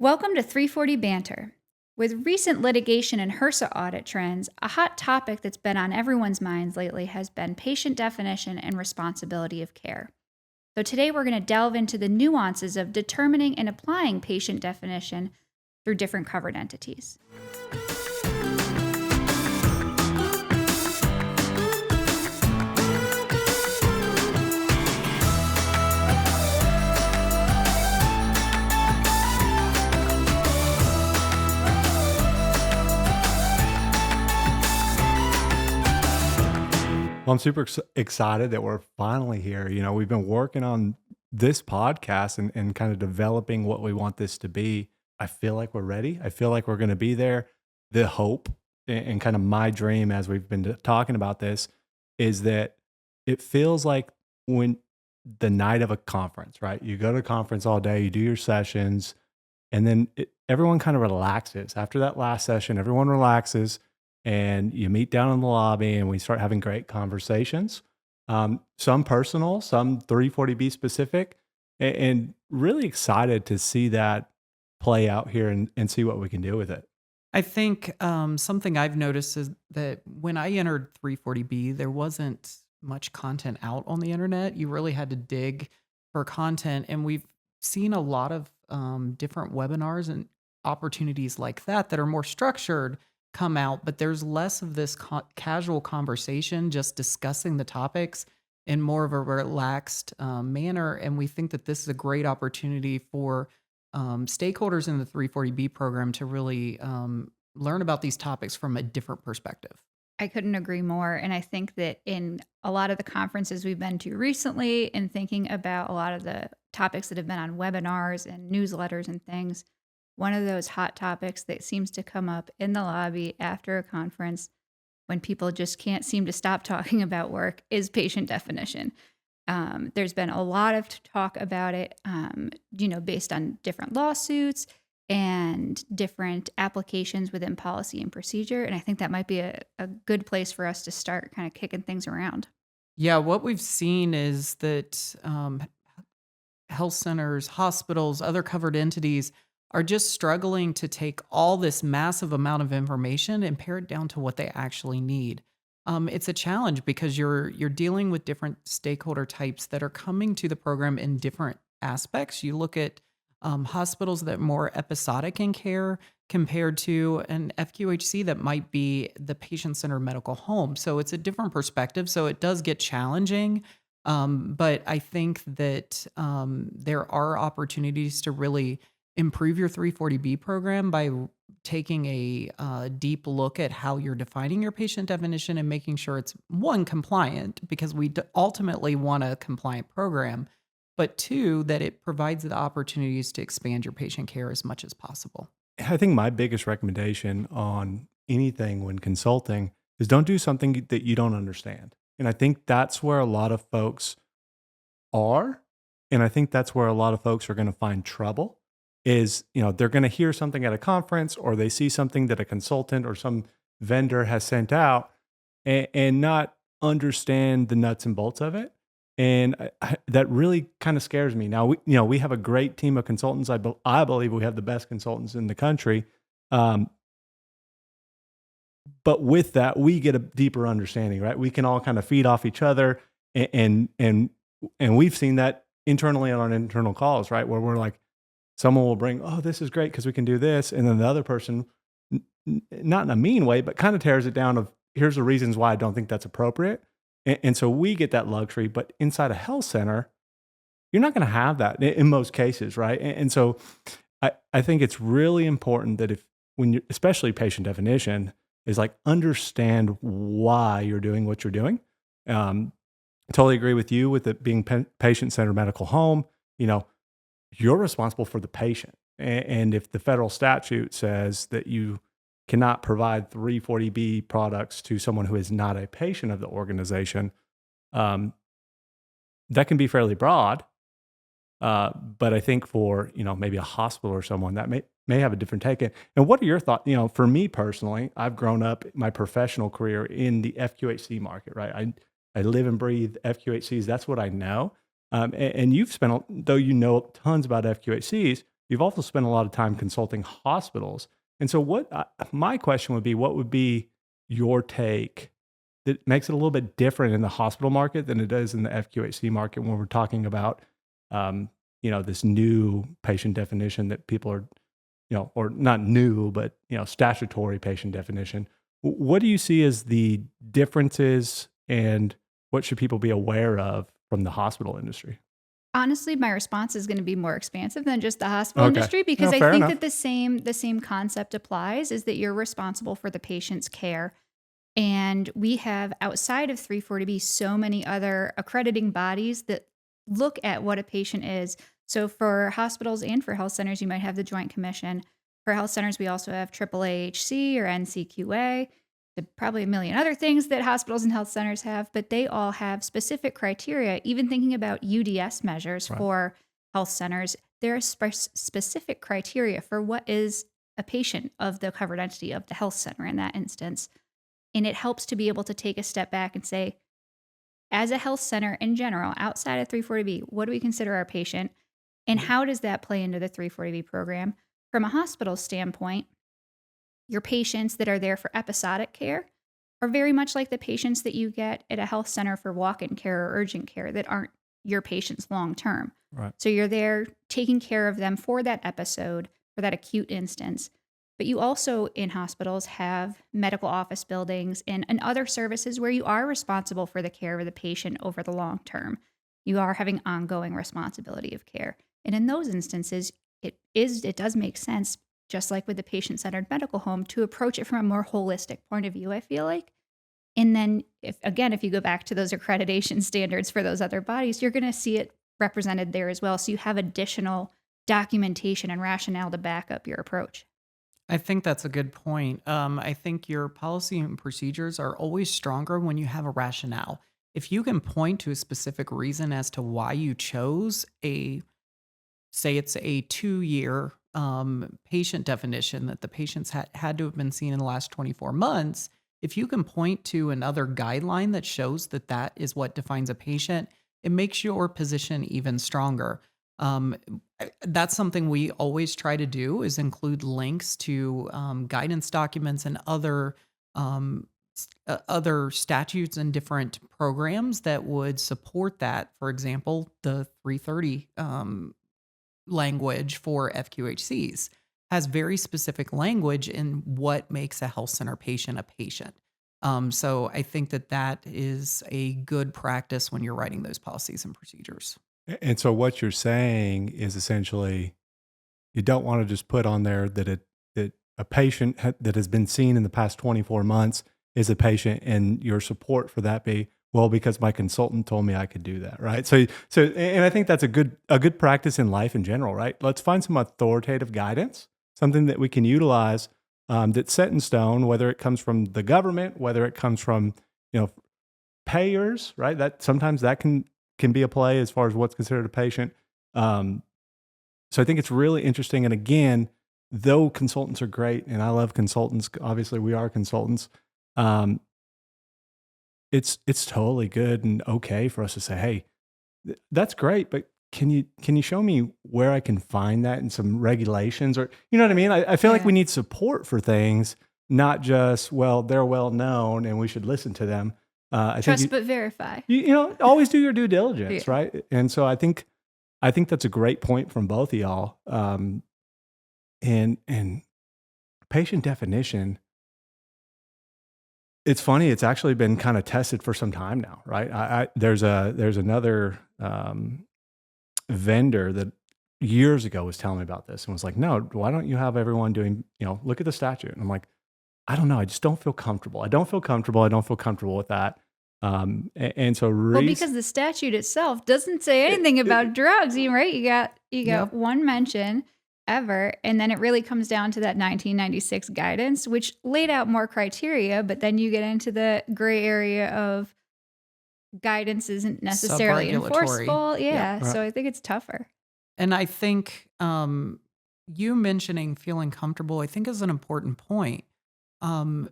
Welcome to 340 Banter. With recent litigation and HRSA audit trends, a hot topic that's been on everyone's minds lately has been patient definition and responsibility of care. So today we're going to delve into the nuances of determining and applying patient definition through different covered entities. Well, I'm super excited that we're finally here. We've been working on this podcast and kind of developing what we want this to be. I feel like we're ready. I feel like we're going to be there. The hope and kind of my dream as we've been talking about this is that it feels like when the night of a conference, right? You go to a conference all day, you do your sessions, and then everyone kind of relaxes. After that last session, everyone relaxes and you meet down in the lobby and we start having great conversations. Some personal, some 340B specific, and really excited to see that play out here and see what we can do with it. I think something I've noticed is that when I entered 340B, there wasn't much content out on the internet. You really had to dig for content. And we've seen a lot of different webinars and opportunities like that are more structured come out, but there's less of this casual conversation, just discussing the topics in more of a relaxed manner. And we think that this is a great opportunity for stakeholders in the 340B program to really learn about these topics from a different perspective. I couldn't agree more. And I think that in a lot of the conferences we've been to recently and thinking about a lot of the topics that have been on webinars and newsletters and things, one of those hot topics that seems to come up in the lobby after a conference when people just can't seem to stop talking about work is patient definition. There's been a lot of talk about it, based on different lawsuits and different applications within policy and procedure. And I think that might be a good place for us to start kind of kicking things around. Yeah, what we've seen is that health centers, hospitals, other covered entities are just struggling to take all this massive amount of information and pare it down to what they actually need. It's a challenge because you're dealing with different stakeholder types that are coming to the program in different aspects. You look at hospitals that are more episodic in care compared to an FQHC that might be the patient-centered medical home. So it's a different perspective. So it does get challenging. But I think that there are opportunities to really improve your 340B program by taking a deep look at how you're defining your patient definition and making sure it's, one, compliant, because we ultimately want a compliant program, but two, that it provides the opportunities to expand your patient care as much as possible. I think my biggest recommendation on anything when consulting is don't do something that you don't understand. And I think that's where a lot of folks are. And I think that's where a lot of folks are going to find trouble is, they're going to hear something at a conference or they see something that a consultant or some vendor has sent out and not understand the nuts and bolts of it. And that really kind of scares me. Now, we have a great team of consultants. I believe we have the best consultants in the country. But with that, we get a deeper understanding, right? We can all kind of feed off each other, and we've seen that internally on our internal calls, right? Where we're like, someone will bring, oh, this is great because we can do this, and then the other person, not in a mean way, but kind of tears it down of here's the reasons why I don't think that's appropriate. And so we get that luxury, but inside a health center, you're not going to have that in most cases, right? And so I think it's really important that when you, especially patient definition, is like understand why you're doing what you're doing. I totally agree with you with it being patient-centered medical home. You're responsible for the patient. And if the federal statute says that you cannot provide 340B products to someone who is not a patient of the organization, that can be fairly broad. But I think for, maybe a hospital or someone that may have a different take. And what are your thoughts? For me personally, I've grown up my professional career in the FQHC market, right? I live and breathe FQHCs. That's what I know. And you've spent, though you know tons about FQHCs, you've also spent a lot of time consulting hospitals. And so, my question would be, what would be your take that makes it a little bit different in the hospital market than it does in the FQHC market when we're talking about, um, this new patient definition that people are, or not new, but statutory patient definition. What do you see as the differences, and what should people be aware of from the hospital industry? Honestly, my response is gonna be more expansive than just the hospital Okay. industry because No, I fair think enough. that the same concept applies, is that you're responsible for the patient's care. And we have, outside of 340B, so many other accrediting bodies that look at what a patient is. So for hospitals and for health centers, you might have the Joint Commission. For health centers, we also have AAAHC or NCQA, probably a million other things that hospitals and health centers have, but they all have specific criteria. Even thinking about UDS measures Right. for health centers, there are specific criteria for what is a patient of the covered entity of the health center in that instance. And it helps to be able to take a step back and say, as a health center in general, outside of 340B, what do we consider our patient? And how does that play into the 340B program? From a hospital standpoint, your patients that are there for episodic care are very much like the patients that you get at a health center for walk-in care or urgent care that aren't your patients long term. Right. So you're there taking care of them for that episode, for that acute instance. But you also, in hospitals, have medical office buildings and other services where you are responsible for the care of the patient over the long term. You are having ongoing responsibility of care. And in those instances, it does make sense, just like with the patient-centered medical home, to approach it from a more holistic point of view, I feel like. And then if you go back to those accreditation standards for those other bodies, you're going to see it represented there as well. So you have additional documentation and rationale to back up your approach. I think that's a good point. I think your policy and procedures are always stronger when you have a rationale. If you can point to a specific reason as to why you chose say it's a 2-year patient definition that the patients had to have been seen in the last 24 months, if you can point to another guideline that shows that that is what defines a patient, it makes your position even stronger. Um, that's something we always try to do, is include links to guidance documents and um, other statutes and different programs that would support that. For example, the 330 language for FQHCs has very specific language in what makes a health center patient a patient. So I think that that is a good practice when you're writing those policies and procedures. And so what you're saying is essentially, you don't want to just put on there that a patient that has been seen in the past 24 months is a patient, and your support for that be, well, because my consultant told me I could do that, right? And I think that's a good practice in life in general, right? Let's find some authoritative guidance, something that we can utilize, that's set in stone, whether it comes from the government, whether it comes from payers, right? That sometimes that can be a play as far as what's considered a patient. Um, so I think it's really interesting. And again, though consultants are great, and I love consultants, obviously we are consultants. Um, it's totally good and okay for us to say, hey, that's great, but can you show me where I can find that in some regulations, or you know what I mean? I feel like Yeah. we need support for things, not just, well, they're well known and we should listen to them. I think Trust but verify. always do your due Yeah. diligence, right? And so I think that's a great point from both of y'all. And patient definition, it's funny. It's actually been kind of tested for some time now, right? There's another vendor that years ago was telling me about this and was like, no, why don't you have everyone doing, look at the statute? And I'm like, I don't know. I just don't feel comfortable. I don't feel comfortable. I don't feel comfortable with that. And so Well, because the statute itself doesn't say anything about drugs, right? You got one mention ever, and then it really comes down to that 1996 guidance, which laid out more criteria, but then you get into the gray area of guidance isn't necessarily Sub-regulatory. enforceable. Yeah, Right. so I think it's tougher. And I think you mentioning feeling comfortable, I think, is an important point. Um,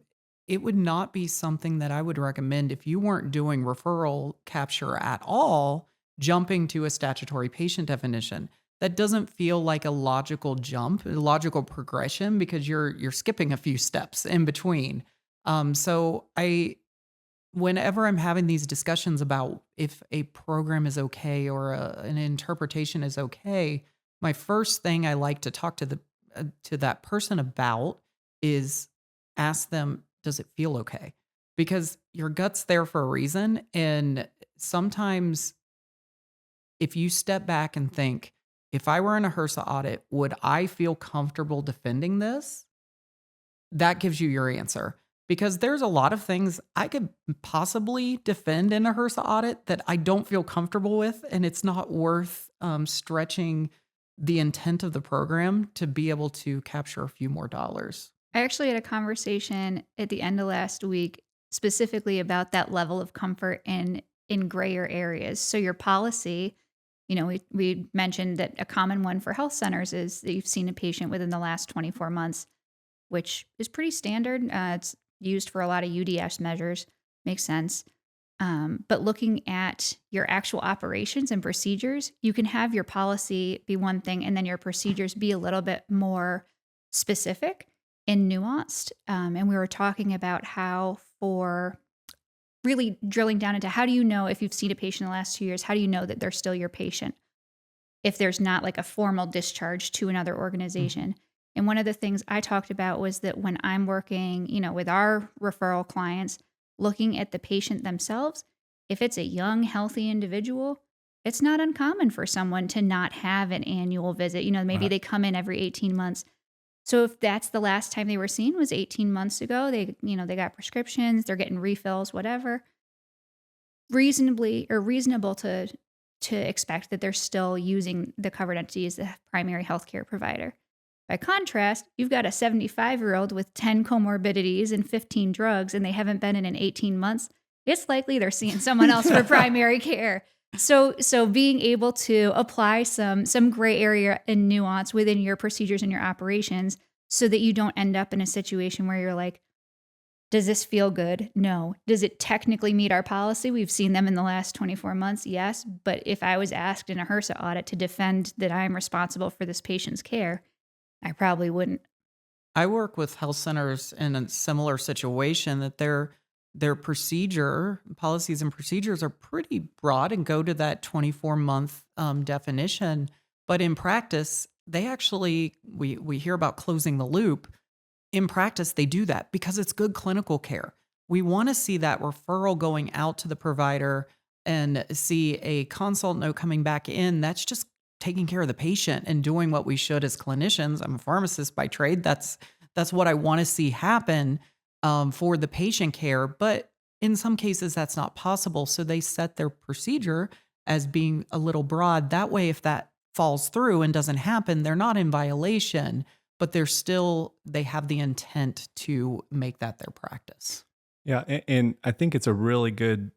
it would not be something that I would recommend if you weren't doing referral capture at all, jumping to a statutory patient definition. that doesn't feel like a logical jump, a logical progression because you're skipping a few steps in between. So I whenever I'm having these discussions about if a program is okay or an interpretation is okay, my first thing I like to talk to that person about is ask them, does it feel okay? Because your gut's there for a reason, and sometimes if you step back and think, if I were in a HRSA audit, would I feel comfortable defending this? That gives you your answer. Because there's a lot of things I could possibly defend in a HRSA audit that I don't feel comfortable with, and it's not worth stretching the intent of the program to be able to capture a few more dollars. I actually had a conversation at the end of last week specifically about that level of comfort in grayer areas. So your policy, we mentioned that a common one for health centers is that you've seen a patient within the last 24 months, which is pretty standard. It's used for a lot of UDS measures. Makes sense. But looking at your actual operations and procedures, you can have your policy be one thing and then your procedures be a little bit more specific and nuanced. And we were talking about how, for really drilling down into, how do you know if you've seen a patient in the last 2 years? How do you know that they're still your patient if there's not like a formal discharge to another organization? And one of the things I talked about was that when I'm working, with our referral clients, looking at the patient themselves, if it's a young, healthy individual, it's not uncommon for someone to not have an annual visit. Maybe Right. they come in every 18 months. So if that's the last time they were seen was 18 months ago, they got prescriptions, they're getting refills, whatever, reasonable to expect that they're still using the covered entity as the primary healthcare provider. By contrast, you've got a 75-year-old with 10 comorbidities and 15 drugs, and they haven't been in 18 months. It's likely they're seeing someone else for primary care. So being able to apply some gray area and nuance within your procedures and your operations so that you don't end up in a situation where you're like, does this feel good? No. Does it technically meet our policy? We've seen them in the last 24 months. Yes. But if I was asked in a HRSA audit to defend that I'm responsible for this patient's care, I probably wouldn't. I work with health centers in a similar situation that their procedure policies and procedures are pretty broad and go to that 24-month definition. But in practice, they actually we hear about closing the loop. In practice, they do that because it's good clinical care. We want to see that referral going out to the provider and see a consult note coming back in. That's just taking care of the patient and doing what we should as clinicians. I'm a pharmacist by trade. That's what I want to see happen for the patient care. But in some cases, that's not possible. So they set their procedure as being a little broad. That way, if that falls through and doesn't happen, they're not in violation, but they have the intent to make that their practice. Yeah. And I think it's a really good,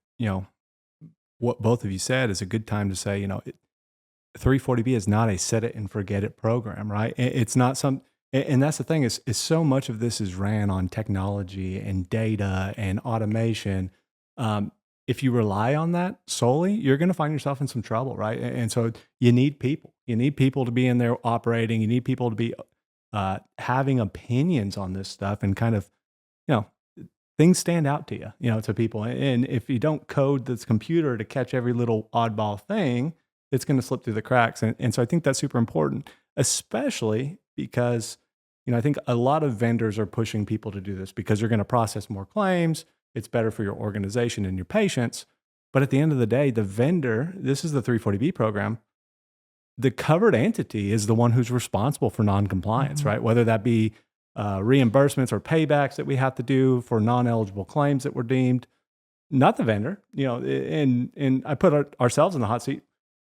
what both of you said is a good time to say, 340B is not a set it and forget it program, right? It's not and that's the thing is so much of this is ran on technology and data and automation. If you rely on that solely, you're going to find yourself in some trouble, right? And so you need people. You need people to be in there operating. You need people to be having opinions on this stuff, and kind of, things stand out to you, to people. And if you don't code this computer to catch every little oddball thing, it's going to slip through the cracks. And so I think that's super important, especially because, I think a lot of vendors are pushing people to do this because you're going to process more claims. It's better for your organization and your patients. But at the end of the day, the vendor, this is the 340B program, the covered entity is the one who's responsible for noncompliance, right? Whether that be reimbursements or paybacks that we have to do for non-eligible claims that were deemed, not the vendor, and I put ourselves in the hot seat.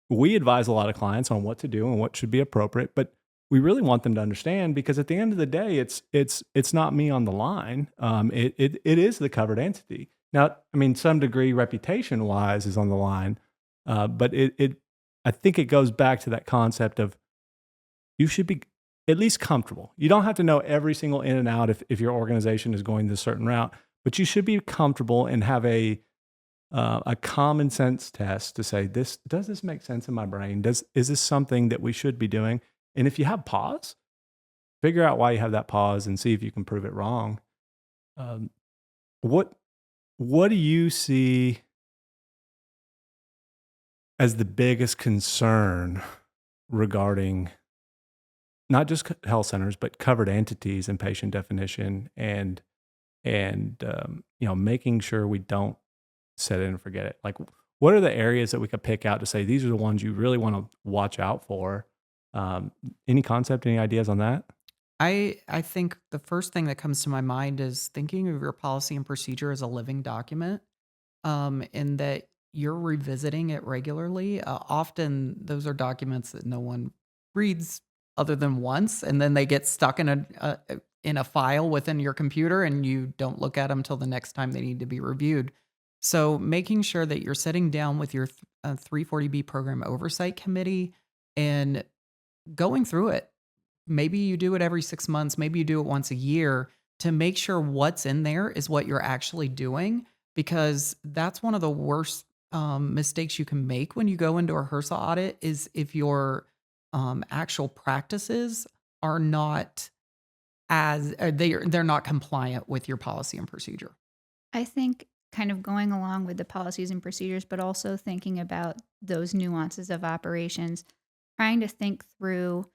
We advise a lot of clients on what to do and what should be appropriate, but we really want them to understand, because at the end of the day, it's not me on the line. It is the covered entity. Now, I mean, some degree reputation wise is on the line, but I think it goes back to that concept of you should be at least comfortable. You don't have to know every single in and out if your organization is going this certain route, but you should be comfortable and have a a common sense test to say, does this make sense in my brain? Is this something that we should be doing? And if you have pause, figure out why you have that pause and see if you can prove it wrong. Um, what what do you see as the biggest concern regarding not just health centers, but covered entities and patient definition and making sure we don't set it and forget it? Like, what are the areas that we could pick out to say these are the ones you really want to watch out for? Any concept, any ideas on that? I think the first thing that comes to my mind is thinking of your policy and procedure as a living document, in that you're revisiting it regularly. Often those are documents that no one reads other than once, and then they get stuck in a file within your computer, and you don't look at them till the next time they need to be reviewed. So making sure that you're sitting down with your 340B program oversight committee and going through it. Maybe you do it every 6 months, maybe you do it once a year to make sure what's in there is what you're actually doing, because that's one of the worst mistakes you can make when you go into a HRSA audit is if your actual practices are not they're not compliant with your policy and procedure. I think kind of going along with the policies and procedures, but also thinking about those nuances of operations, trying to think through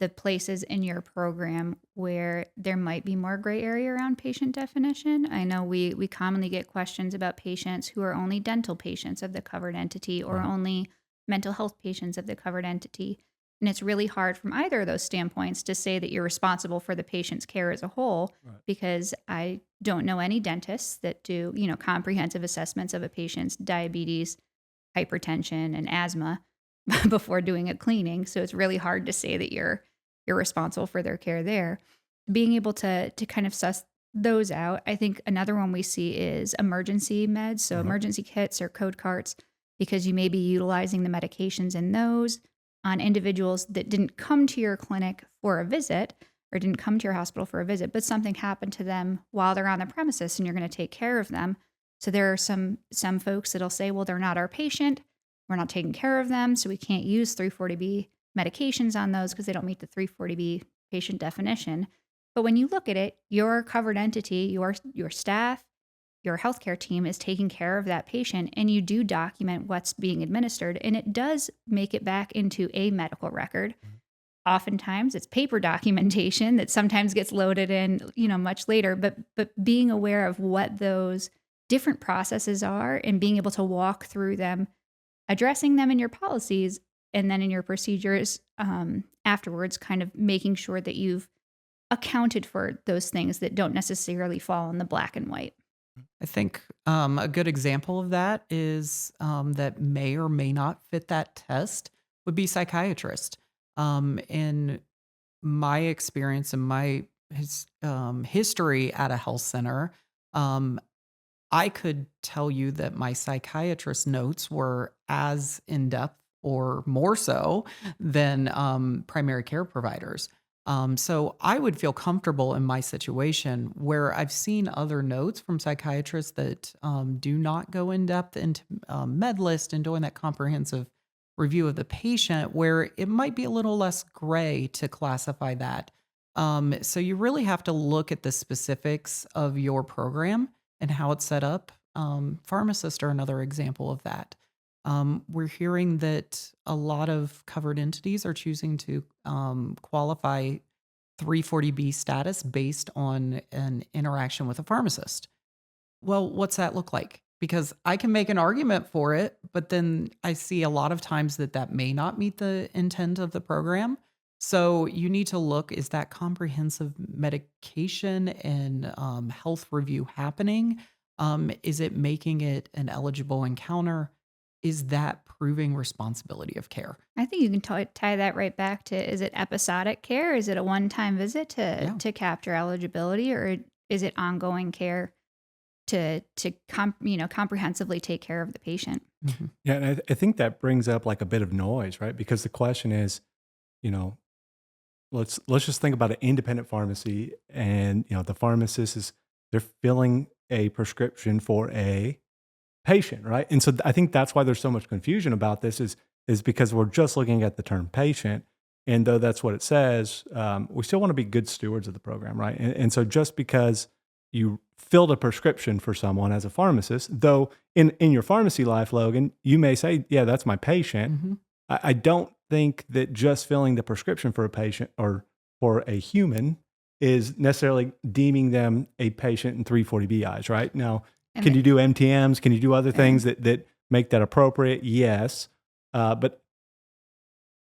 the places in your program where there might be more gray area around patient definition. I know we commonly get questions about patients who are only dental patients of the covered entity or Right. only mental health patients of the covered entity. And it's really hard from either of those standpoints to say that you're responsible for the patient's care as a whole, Right. because I don't know any dentists that do, comprehensive assessments of a patient's diabetes, hypertension, and asthma before doing a cleaning. So it's really hard to say that you're responsible for their care there. Being able to kind of suss those out. I think another one we see is emergency meds, so Uh-huh. emergency kits or code carts, because you may be utilizing the medications in those on individuals that didn't come to your clinic for a visit or didn't come to your hospital for a visit, but something happened to them while they're on the premises and you're going to take care of them. So there are some folks that'll say, well, they're not our patient. We're not taking care of them, so we can't use 340B medications on those because they don't meet the 340B patient definition. But when you look at it, your covered entity, your staff, your healthcare team is taking care of that patient, and you do document what's being administered, and it does make it back into a medical record. Mhm. Oftentimes it's paper documentation that sometimes gets loaded in, much later, but being aware of what those different processes are and being able to walk through them, addressing them in your policies and then in your procedures afterwards, kind of making sure that you've accounted for those things that don't necessarily fall in the black and white. I think a good example of that is that may or may not fit that test would be psychiatrist. In my experience and my history at a health center, um, I could tell you that my psychiatrist notes were as in depth or more so than primary care providers. So I would feel comfortable in my situation where I've seen other notes from psychiatrists that do not go in depth into med list and doing that comprehensive review of the patient, where it might be a little less gray to classify that. So you really have to look at the specifics of your program and how it's set up. Pharmacists are another example of that. We're hearing that a lot of covered entities are choosing to qualify 340B status based on an interaction with a pharmacist. Well, what's that look like? Because I can make an argument for it, but then I see a lot of times that that may not meet the intent of the program. So you need to look, is that comprehensive medication and health review happening? Is it making it an eligible encounter? Is that proving responsibility of care? I think you can tie that right back to, is it episodic care? Is it a one-time visit Yeah. to capture eligibility, or is it ongoing care to comprehensively take care of the patient? Mhm. Yeah, and I think that brings up like a bit of noise, right? Because the question is, you know, let's just think about an independent pharmacy, and the pharmacist is they're filling a prescription for a patient, right? And so I think that's why there's so much confusion about this is because we're just looking at the term patient. And though that's what it says, we still want to be good stewards of the program, right? And so just because you filled a prescription for someone as a pharmacist, though in your pharmacy life, Logan, you may say, yeah, that's my patient. Mhm. I don't think that just filling the prescription for a patient or for a human is necessarily deeming them a patient in 340B eyes, right? Now, And can it, you do MTMs? Can you do other yeah. things that make that appropriate? Yes. But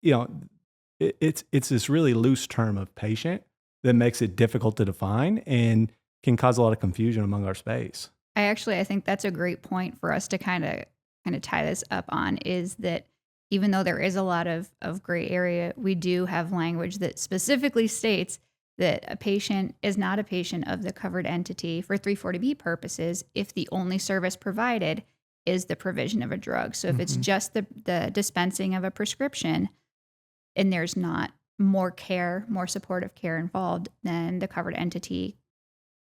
you know, it's this really loose term of patient that makes it difficult to define and can cause a lot of confusion among our space. I think that's a great point for us to kind of tie this up on, is that even though there is a lot of gray area, we do have language that specifically states that a patient is not a patient of the covered entity for 340B purposes if the only service provided is the provision of a drug. So if it's Mhm. just the dispensing of a prescription and there's not more care, more supportive care involved, then the covered entity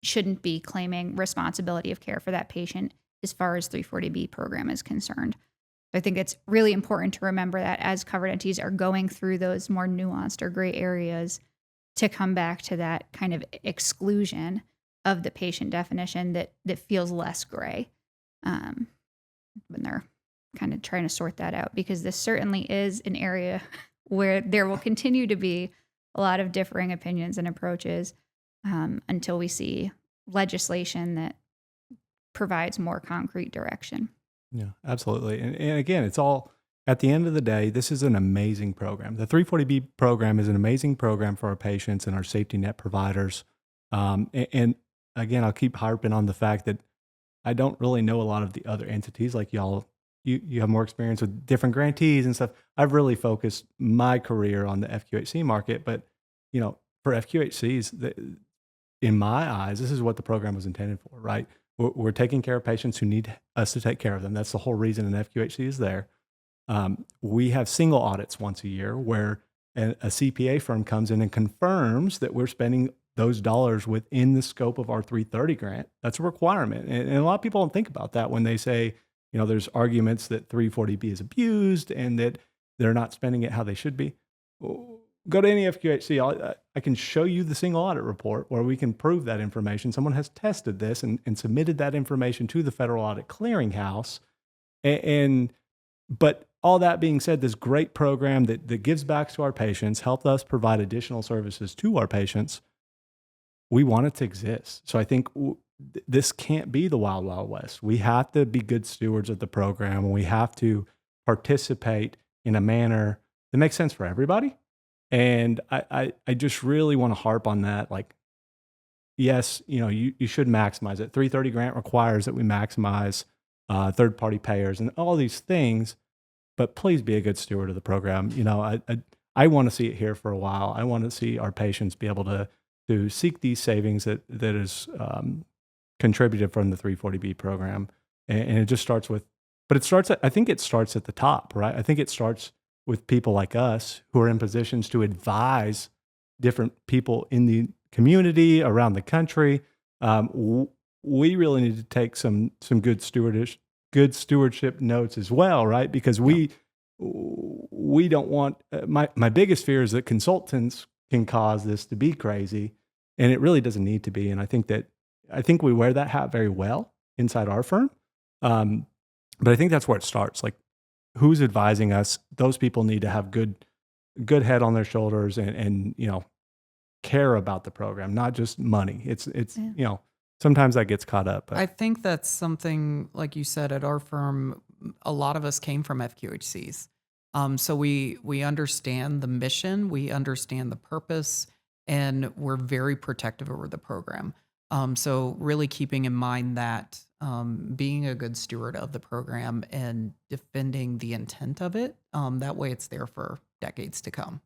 shouldn't be claiming responsibility of care for that patient as far as 340B program is concerned. So I think it's really important to remember that as covered entities are going through those more nuanced or gray areas, to come back to that kind of exclusion of the patient definition that feels less gray, um, when they're kind of trying to sort that out, because this certainly is an area where there will continue to be a lot of differing opinions and approaches, until we see legislation that provides more concrete direction. Yeah, absolutely. And again, it's all at the end of the day, this is an amazing program. The 340B program is an amazing program for our patients and our safety net providers. And again, I'll keep harping on the fact that I don't really know a lot of the other entities like y'all. You have more experience with different grantees and stuff. I've really focused my career on the FQHC market, but for FQHCs, in my eyes, this is what the program was intended for, right? We're taking care of patients who need us to take care of them. That's the whole reason an FQHC is there. We have single audits once a year where a CPA firm comes in and confirms that we're spending those dollars within the scope of our 330 grant. That's a requirement. And a lot of people don't think about that when they say, there's arguments that 340B is abused and that they're not spending it how they should be. Go to any FQHC. I can show you the single audit report where we can prove that information. Someone has tested this and submitted that information to the Federal Audit Clearinghouse. But all that being said, this great program that gives back to our patients, helped us provide additional services to our patients, we want it to exist. So I think this can't be the wild, wild west. We have to be good stewards of the program, and we have to participate in a manner that makes sense for everybody. And I just really want to harp on that. Like, yes, you should maximize it. 330 grant requires that we maximize third-party payers and all these things, but please be a good steward of the program. I want to see it here for a while. I want to see our patients be able to seek these savings that is contributed from the 340B program. And it just starts with, but I think it starts at the top, right? I think it starts with people like us who are in positions to advise different people in the community around the country. We really need to take some good stewardship notes as well, right? Because we don't want my biggest fear is that consultants can cause this to be crazy, and it really doesn't need to be. And I think we wear that hat very well inside our firm, but I think that's where it starts. Like, who's advising us? Those people need to have good head on their shoulders and care about the program, not just money. It's Yeah. sometimes that gets caught up. But I think that's something, like you said, at our firm, a lot of us came from FQHCs. So we understand the mission, we understand the purpose, and we're very protective over the program. So really keeping in mind that being a good steward of the program and defending the intent of it, that way it's there for decades to come.